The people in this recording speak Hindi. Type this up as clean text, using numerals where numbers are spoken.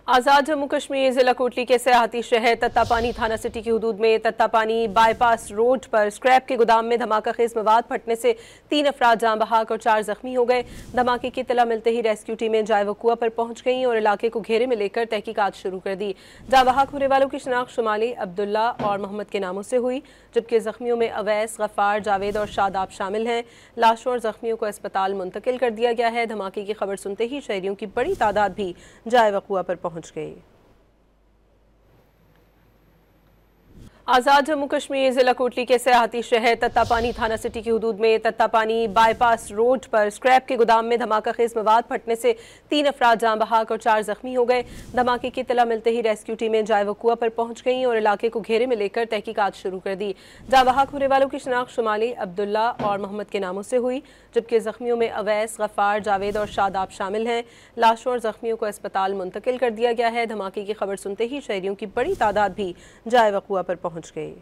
आज़ाद जम्मू कश्मीर जिला कोटली के सयाहती शहर तत्तापानी थाना सिटी की हदूद में तत्तापानी बाईपास रोड पर स्क्रैप के गोदाम में धमाका खेज मवाद फटने से 3 अफराद जान बहक और 4 जख्मी हो गए। धमाके की इत्तला मिलते ही रेस्क्यू टीमें जाए वकुआ पर पहुंच गईं और इलाके को घेरे में लेकर तहकीकात शुरू कर दी। जान बहक होने वालों की शनाख्त शुमाली, अब्दुल्ला और मोहम्मद के नामों से हुई, जबकि जख्मियों में अवैस, गफ्फार, जावेद और शादाब शामिल हैं। लाशों और जख्मियों को अस्पताल मुंतकिल कर दिया गया है। धमाके की खबर सुनते ही शहरियों की बड़ी तादाद भी जाए वकुआ पर पहुंच गई। आज़ाद जम्मू कश्मीर जिला कोटली के सयाहती शहर तत्तापानी थाना सिटी की हदूद में तत्तापानी बाईपास रोड पर स्क्रैप के गोदाम में धमाका खेज मवाद फटने से 3 अफराद जान बहक और 4 जख्मी हो गए। धमाके की इत्तला मिलते ही रेस्क्यू टीमें जाए वकुआ पर पहुंच गईं और इलाके को घेरे में लेकर तहकीकात शुरू कर दी। जान बहक होने वालों की शनाख्त शुमाली, अब्दुल्ला और मोहम्मद के नामों से हुई, जबकि जख्मियों में अवैस, गफ्फार, जावेद और शादाब शामिल हैं। लाशों और जख्मियों को अस्पताल मुंतकिल कर दिया गया है। धमाके की खबर सुनते ही शहरियों की बड़ी तादाद भी जाए वकुआ पर पहुंच गई।